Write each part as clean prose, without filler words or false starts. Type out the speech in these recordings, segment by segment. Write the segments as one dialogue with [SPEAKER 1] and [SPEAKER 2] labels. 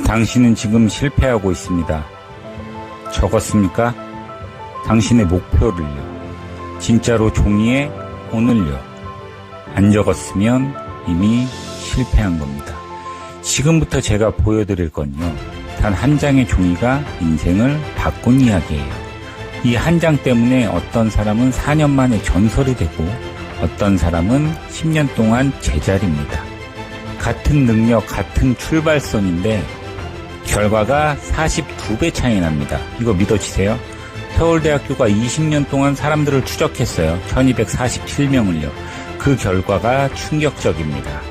[SPEAKER 1] 당신은 지금 실패하고 있습니다. 적었습니까? 당신의 목표를요. 진짜로 종이에 오늘요. 안 적었으면 이미 실패한 겁니다. 지금부터 제가 보여드릴 건요. 단 한 장의 종이가 인생을 바꾼 이야기예요. 이 한 장 때문에 어떤 사람은 4년 만에 전설이 되고 어떤 사람은 10년 동안 제자리입니다. 같은 능력, 같은 출발선인데 결과가 42배 차이 납니다. 이거 믿어지세요? 서울대학교가 20년 동안 사람들을 추적했어요. 1247명을요. 그 결과가 충격적입니다.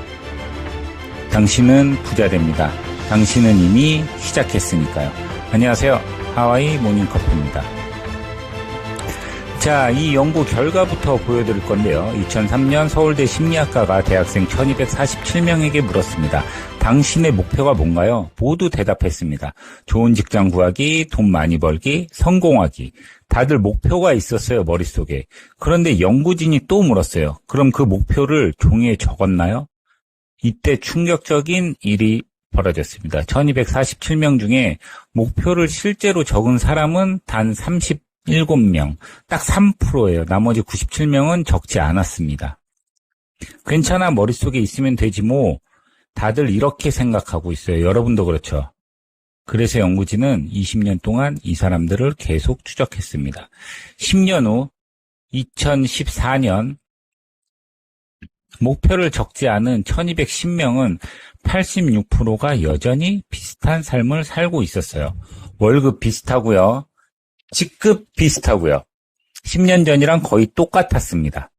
[SPEAKER 1] 당신은 부자 됩니다. 당신은 이미 시작했으니까요. 안녕하세요. 하와이 모닝커피입니다. 자, 이 연구 결과부터 보여드릴 건데요. 2003년 서울대 심리학과가 대학생 1247명에게 물었습니다. 당신의 목표가 뭔가요? 모두 대답했습니다. 좋은 직장 구하기, 돈 많이 벌기, 성공하기. 다들 목표가 있었어요, 머릿속에. 그런데 연구진이 또 물었어요. 그럼 그 목표를 종이에 적었나요? 이때 충격적인 일이 벌어졌습니다. 1247명 중에 목표를 실제로 적은 사람은 단 37명, 딱 3%예요. 나머지 97명은 적지 않았습니다. 괜찮아, 머릿속에 있으면 되지 뭐. 다들 이렇게 생각하고 있어요. 여러분도 그렇죠. 그래서 연구진은 20년 동안 이 사람들을 계속 추적했습니다. 10년 후 2014년 목표를 적지 않은 1210명은 86%가 여전히 비슷한 삶을 살고 있었어요. 월급 비슷하고요. 직급 비슷하고요. 10년 전이랑 거의 똑같았습니다.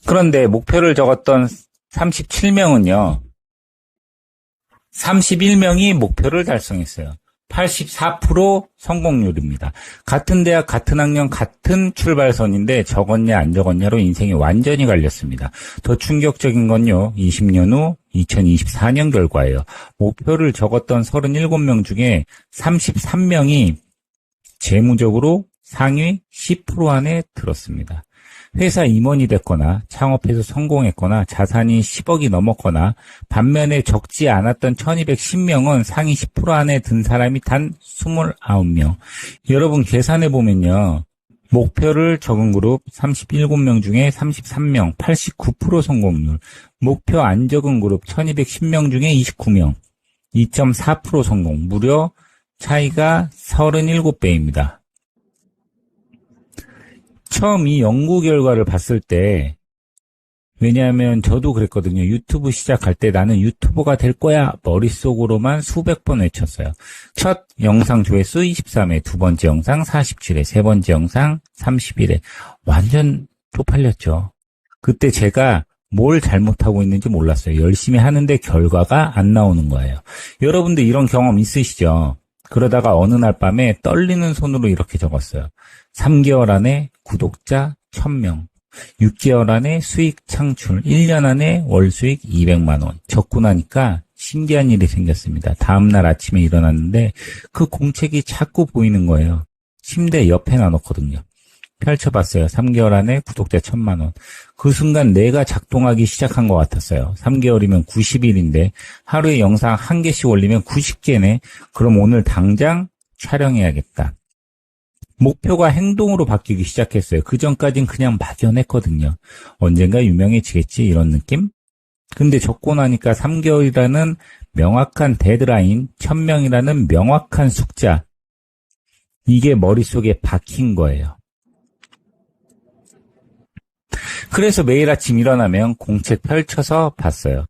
[SPEAKER 1] 그런데 목표를 적었던 37명은요. 31명이 목표를 달성했어요. 84% 성공률입니다. 같은 대학, 같은 학년, 같은 출발선인데 적었냐 안 적었냐로 인생이 완전히 갈렸습니다. 더 충격적인 건요. 20년 후 2024년 결과예요. 목표를 적었던 37명 중에 33명이 재무적으로 상위 10% 안에 들었습니다. 회사 임원이 됐거나 창업해서 성공했거나 자산이 10억이 넘었거나 반면에 적지 않았던 1210명은 상위 10% 안에 든 사람이 단 29명. 여러분 계산해보면요. 목표를 적은 그룹 37명 중에 33명, 89% 성공률. 목표 안 적은 그룹 1210명 중에 29명, 2.4% 성공. 무려 차이가 37배입니다. 처음 이 연구 결과를 봤을 때, 왜냐하면 저도 그랬거든요. 유튜브 시작할 때 나는 유튜버가 될 거야 머릿속으로만 수백 번 외쳤어요. 첫 영상 조회수 23회, 두 번째 영상 47회, 세 번째 영상 31회. 완전 쪽팔렸죠. 그때 제가 뭘 잘못하고 있는지 몰랐어요. 열심히 하는데 결과가 안 나오는 거예요. 여러분들 이런 경험 있으시죠? 그러다가 어느 날 밤에 떨리는 손으로 이렇게 적었어요. 3개월 안에 구독자 1000명, 6개월 안에 수익 창출, 1년 안에 월 수익 200만 원. 적고 나니까 신기한 일이 생겼습니다. 다음날 아침에 일어났는데 그 공책이 자꾸 보이는 거예요. 침대 옆에 놔놓거든요. 펼쳐봤어요. 3개월 안에 구독자 1000만 원. 그 순간 내가 작동하기 시작한 것 같았어요. 3개월이면 90일인데 하루에 영상 1개씩 올리면 90개네. 그럼 오늘 당장 촬영해야겠다. 목표가 행동으로 바뀌기 시작했어요. 그전까진 그냥 막연했거든요. 언젠가 유명해지겠지 이런 느낌? 근데 적고 나니까 3개월이라는 명확한 데드라인, 1000명이라는 명확한 숫자. 이게 머릿속에 박힌 거예요. 그래서 매일 아침 일어나면 공책 펼쳐서 봤어요.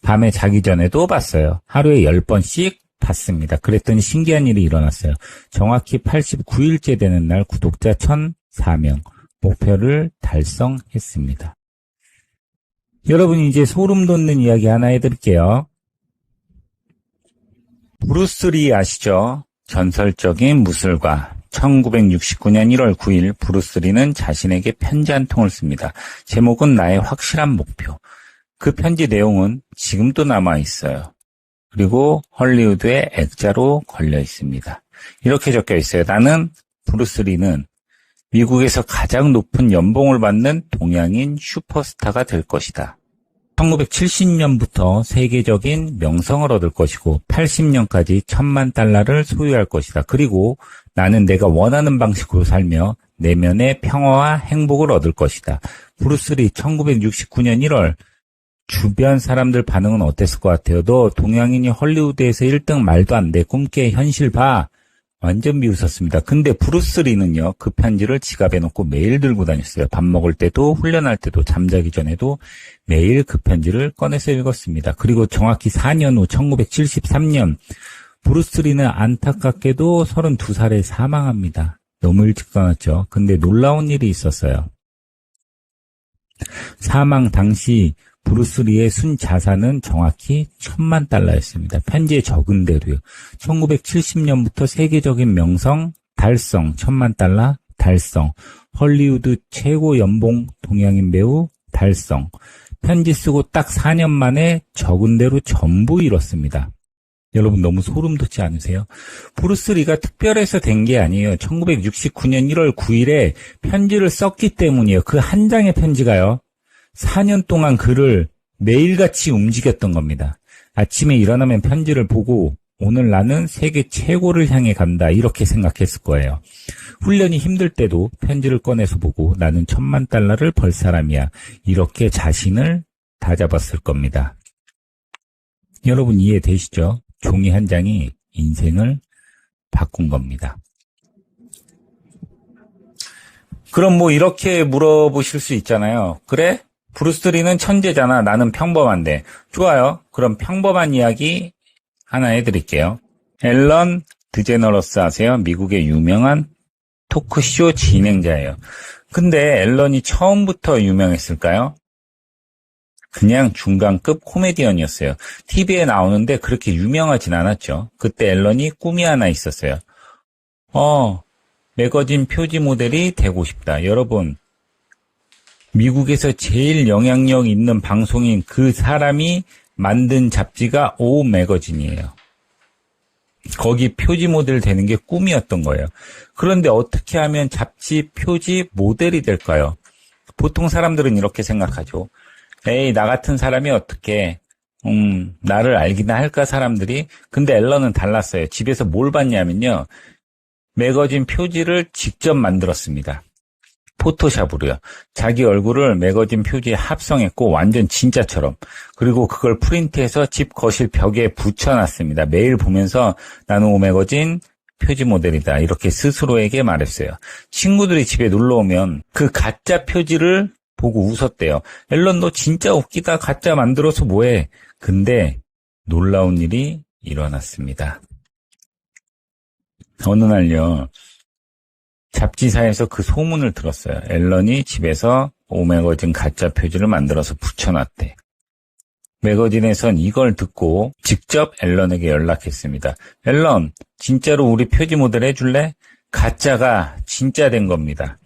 [SPEAKER 1] 밤에 자기 전에도 봤어요. 하루에 10번씩 봤습니다. 그랬더니 신기한 일이 일어났어요. 정확히 89일째 되는 날 구독자 1004명, 목표를 달성했습니다. 여러분 이제 소름 돋는 이야기 하나 해드릴게요. 브루스리 아시죠? 전설적인 무술가. 1969년 1월 9일 브루스리는 자신에게 편지 한 통을 씁니다. 제목은 나의 확실한 목표. 그 편지 내용은 지금도 남아있어요. 그리고 헐리우드의 액자로 걸려 있습니다. 이렇게 적혀 있어요. 나는 브루스리는 미국에서 가장 높은 연봉을 받는 동양인 슈퍼스타가 될 것이다. 1970년부터 세계적인 명성을 얻을 것이고 80년까지 1,000만 달러를 소유할 것이다. 그리고 나는 내가 원하는 방식으로 살며 내면의 평화와 행복을 얻을 것이다. 브루스리 1969년 1월 주변 사람들 반응은 어땠을 것 같아요? 너 동양인이 헐리우드에서 1등 말도 안 돼. 꿈깨 현실 봐. 완전 비웃었습니다. 근데 브루스리는요, 그 편지를 지갑에 넣고 매일 들고 다녔어요. 밥 먹을 때도, 훈련할 때도, 잠자기 전에도 매일 그 편지를 꺼내서 읽었습니다. 그리고 정확히 4년 후 1973년 브루스리는 안타깝게도 32살에 사망합니다. 너무 일찍 떠났죠. 근데 놀라운 일이 있었어요. 사망 당시 브루스리의 순자산은 정확히 1,000만 달러였습니다. 편지에 적은 대로요. 1970년부터 세계적인 명성 달성, 1,000만 달러 달성, 헐리우드 최고 연봉 동양인 배우 달성. 편지 쓰고 딱 4년 만에 적은 대로 전부 이뤘습니다. 여러분 너무 소름 돋지 않으세요? 브루스리가 특별해서 된 게 아니에요. 1969년 1월 9일에 편지를 썼기 때문이에요. 그 한 장의 편지가요. 4년 동안 그를 매일같이 움직였던 겁니다. 아침에 일어나면 편지를 보고 오늘 나는 세계 최고를 향해 간다 이렇게 생각했을 거예요. 훈련이 힘들 때도 편지를 꺼내서 보고 나는 1,000만 달러를 벌 사람이야 이렇게 자신을 다잡았을 겁니다. 여러분 이해되시죠? 종이 한 장이 인생을 바꾼 겁니다. 그럼 뭐 이렇게 물어보실 수 있잖아요. 그래? 브루스리는 천재잖아. 나는 평범한데. 좋아요. 그럼 평범한 이야기 하나 해드릴게요. 앨런 드제너러스 아세요? 미국의 유명한 토크쇼 진행자예요. 근데 앨런이 처음부터 유명했을까요? 그냥 중간급 코미디언이었어요. TV에 나오는데 그렇게 유명하진 않았죠. 그때 앨런이 꿈이 하나 있었어요. 매거진 표지 모델이 되고 싶다. 여러분, 미국에서 제일 영향력 있는 방송인 그 사람이 만든 잡지가 오 매거진이에요. 거기 표지 모델 되는 게 꿈이었던 거예요. 그런데 어떻게 하면 잡지 표지 모델이 될까요? 보통 사람들은 이렇게 생각하죠. 에이, 나 같은 사람이 어떻게 나를 알기나 할까 사람들이. 근데 앨런은 달랐어요. 집에서 뭘 봤냐면요. 매거진 표지를 직접 만들었습니다. 포토샵으로요. 자기 얼굴을 매거진 표지에 합성했고 완전 진짜처럼. 그리고 그걸 프린트해서 집 거실 벽에 붙여놨습니다. 매일 보면서 나는 오매거진 표지 모델이다. 이렇게 스스로에게 말했어요. 친구들이 집에 놀러오면 그 가짜 표지를 보고 웃었대요. 앨런 너 진짜 웃기다. 가짜 만들어서 뭐해. 근데 놀라운 일이 일어났습니다. 어느 날요. 잡지사에서 그 소문을 들었어요. 앨런이 집에서 오매거진 가짜 표지를 만들어서 붙여놨대. 매거진에선 이걸 듣고 직접 앨런에게 연락했습니다. 앨런, 진짜로 우리 표지 모델 해줄래? 가짜가 진짜 된 겁니다.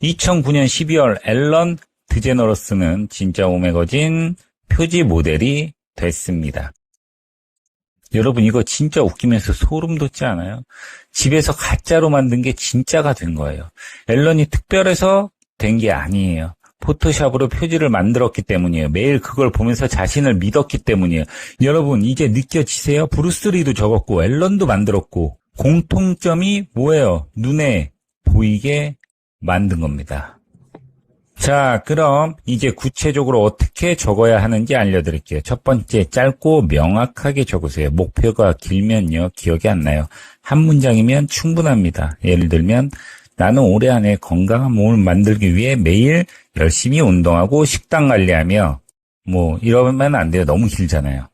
[SPEAKER 1] 2009년 12월 앨런 드제너러스는 진짜 오매거진 표지 모델이 됐습니다. 여러분 이거 진짜 웃기면서 소름 돋지 않아요? 집에서 가짜로 만든 게 진짜가 된 거예요. 앨런이 특별해서 된 게 아니에요. 포토샵으로 표지를 만들었기 때문이에요. 매일 그걸 보면서 자신을 믿었기 때문이에요. 여러분 이제 느껴지세요? 브루스리도 적었고 앨런도 만들었고 공통점이 뭐예요? 눈에 보이게 만든 겁니다. 자, 그럼 이제 구체적으로 어떻게 적어야 하는지 알려드릴게요. 첫 번째, 짧고 명확하게 적으세요. 목표가 길면요, 기억이 안 나요. 한 문장이면 충분합니다. 예를 들면, 나는 올해 안에 건강한 몸을 만들기 위해 매일 열심히 운동하고 식단 관리하며, 이러면 안 돼요. 너무 길잖아요.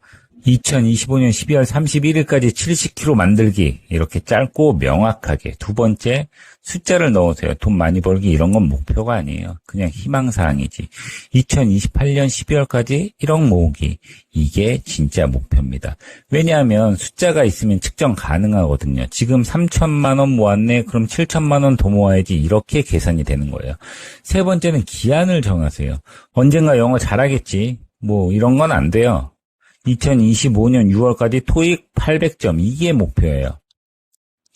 [SPEAKER 1] 2025년 12월 31일까지 70kg 만들기. 이렇게 짧고 명확하게. 두 번째, 숫자를 넣으세요. 돈 많이 벌기 이런 건 목표가 아니에요. 그냥 희망사항이지. 2028년 12월까지 1억 모으기. 이게 진짜 목표입니다. 왜냐하면 숫자가 있으면 측정 가능하거든요. 지금 3천만 원 모았네. 그럼 7천만 원 더 모아야지. 이렇게 계산이 되는 거예요. 세 번째는 기한을 정하세요. 언젠가 영어 잘하겠지. 이런 건 안 돼요. 2025년 6월까지 토익 800점. 이게 목표예요.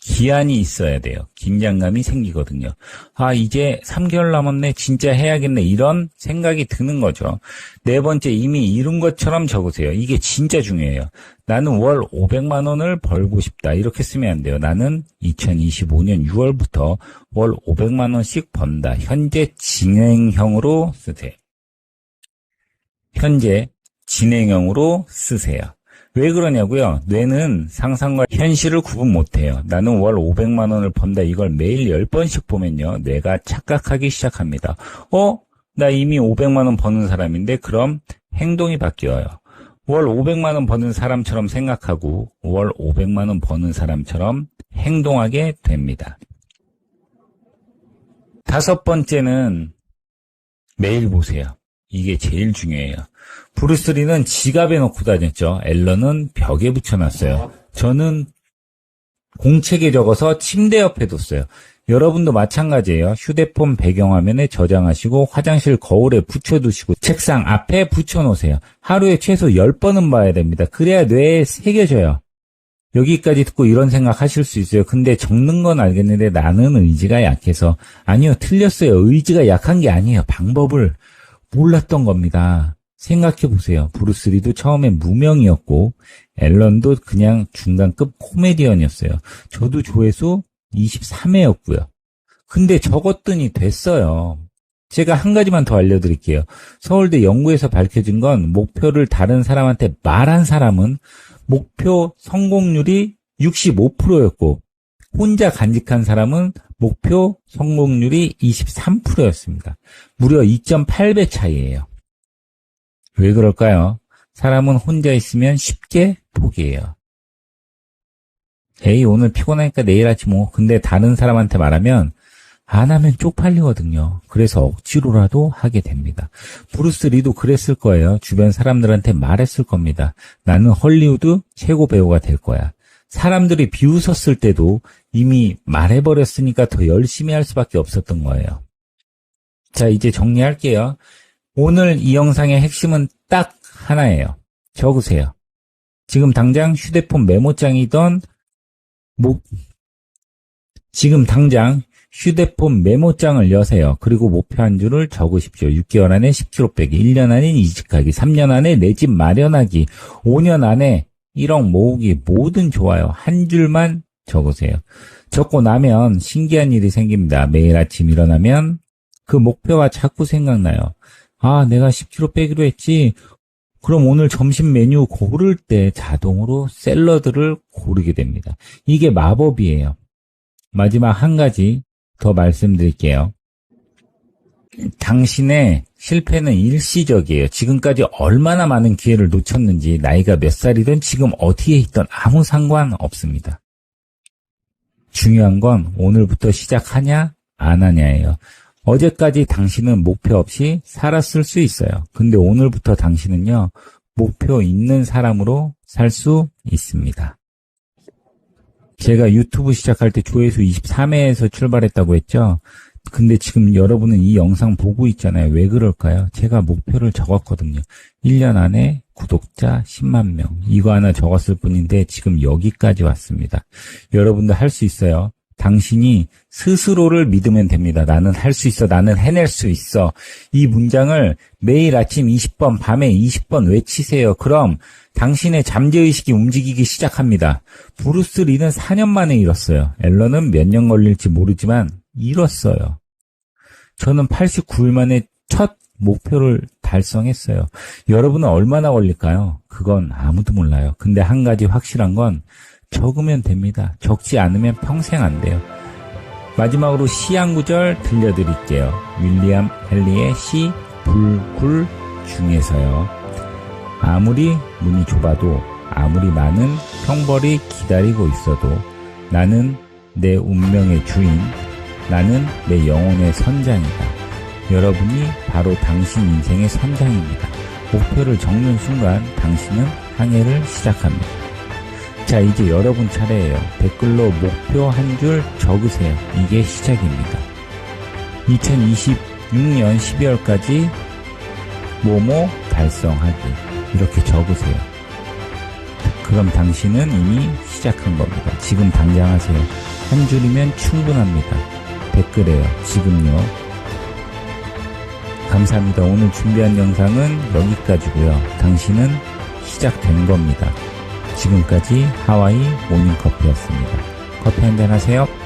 [SPEAKER 1] 기한이 있어야 돼요. 긴장감이 생기거든요. 아, 이제 3개월 남았네. 진짜 해야겠네. 이런 생각이 드는 거죠. 네 번째, 이미 이룬 것처럼 적으세요. 이게 진짜 중요해요. 나는 월 500만 원을 벌고 싶다. 이렇게 쓰면 안 돼요. 나는 2025년 6월부터 월 500만 원씩 번다. 현재 진행형으로 쓰세요. 현재 진행형으로 쓰세요. 왜 그러냐고요? 뇌는 상상과 현실을 구분 못해요. 나는 월 500만 원을 번다. 이걸 매일 10번씩 보면요. 뇌가 착각하기 시작합니다. 나 이미 500만 원 버는 사람인데 그럼 행동이 바뀌어요. 월 500만 원 버는 사람처럼 생각하고 월 500만 원 버는 사람처럼 행동하게 됩니다. 다섯 번째는 매일 보세요. 이게 제일 중요해요. 브루스리는 지갑에 넣고 다녔죠. 앨런은 벽에 붙여놨어요. 저는 공책에 적어서 침대 옆에 뒀어요. 여러분도 마찬가지예요. 휴대폰 배경화면에 저장하시고 화장실 거울에 붙여두시고 책상 앞에 붙여놓으세요. 하루에 최소 10번은 봐야 됩니다. 그래야 뇌에 새겨져요. 여기까지 듣고 이런 생각 하실 수 있어요. 근데 적는 건 알겠는데 나는 의지가 약해서. 아니요, 틀렸어요. 의지가 약한 게 아니에요. 방법을 몰랐던 겁니다. 생각해보세요. 브루스리도 처음엔 무명이었고 앨런도 그냥 중간급 코미디언이었어요. 저도 조회수 23회였고요. 근데 적었더니 됐어요. 제가 한 가지만 더 알려드릴게요. 서울대 연구에서 밝혀진 건 목표를 다른 사람한테 말한 사람은 목표 성공률이 65%였고 혼자 간직한 사람은 목표 성공률이 23%였습니다. 무려 2.8배 차이예요. 왜 그럴까요? 사람은 혼자 있으면 쉽게 포기해요. 에이, 오늘 피곤하니까 내일 하지 뭐. 근데 다른 사람한테 말하면 안 하면 쪽팔리거든요. 그래서 억지로라도 하게 됩니다. 브루스 리도 그랬을 거예요. 주변 사람들한테 말했을 겁니다. 나는 헐리우드 최고 배우가 될 거야. 사람들이 비웃었을 때도 이미 말해버렸으니까 더 열심히 할 수밖에 없었던 거예요. 자, 이제 정리할게요. 오늘 이 영상의 핵심은 딱 하나예요. 적으세요. 지금 당장 휴대폰 메모장이던 지금 당장 휴대폰 메모장을 여세요. 그리고 목표 한 줄을 적으십시오. 6개월 안에 10kg 빼기, 1년 안에 이직하기, 3년 안에 내 집 마련하기, 5년 안에 1억 모으기, 뭐든 좋아요. 한 줄만 적으세요. 적고 나면 신기한 일이 생깁니다. 매일 아침 일어나면 그 목표가 자꾸 생각나요. 아, 내가 10kg 빼기로 했지. 그럼 오늘 점심 메뉴 고를 때 자동으로 샐러드를 고르게 됩니다. 이게 마법이에요. 마지막 한 가지 더 말씀드릴게요. 당신의 실패는 일시적이에요. 지금까지 얼마나 많은 기회를 놓쳤는지 나이가 몇 살이든 지금 어디에 있든 아무 상관없습니다. 중요한 건 오늘부터 시작하냐 안 하냐예요. 어제까지 당신은 목표 없이 살았을 수 있어요. 근데 오늘부터 당신은요, 목표 있는 사람으로 살 수 있습니다. 제가 유튜브 시작할 때 조회수 23회에서 출발했다고 했죠. 근데 지금 여러분은 이 영상 보고 있잖아요. 왜 그럴까요? 제가 목표를 적었거든요. 1년 안에 구독자 10만 명. 이거 하나 적었을 뿐인데 지금 여기까지 왔습니다. 여러분도 할 수 있어요. 당신이 스스로를 믿으면 됩니다. 나는 할 수 있어. 나는 해낼 수 있어. 이 문장을 매일 아침 20번, 밤에 20번 외치세요. 그럼 당신의 잠재의식이 움직이기 시작합니다. 브루스 리는 4년 만에 이뤘어요. 앨런은 몇 년 걸릴지 모르지만 이뤘어요. 저는 89일 만에 첫 목표를 달성했어요. 여러분은 얼마나 걸릴까요? 그건 아무도 몰라요. 근데 한 가지 확실한 건 적으면 됩니다. 적지 않으면 평생 안 돼요. 마지막으로 시 한 구절 들려드릴게요. 윌리엄 헨리의 시 불굴 중에서요. 아무리 문이 좁아도 아무리 많은 형벌이 기다리고 있어도 나는 내 운명의 주인, 나는 내 영혼의 선장이다. 여러분이 바로 당신 인생의 선장입니다. 목표를 적는 순간 당신은 항해를 시작합니다. 자, 이제 여러분 차례예요. 댓글로 목표 한 줄 적으세요. 이게 시작입니다. 2026년 12월까지 뭐뭐 달성하기. 이렇게 적으세요. 그럼 당신은 이미 시작한 겁니다. 지금 당장 하세요. 한 줄이면 충분합니다. 댓글에요. 지금요. 감사합니다. 오늘 준비한 영상은 여기까지고요. 당신은 시작된 겁니다. 지금까지 하와이 모닝커피였습니다. 커피 한잔 하세요.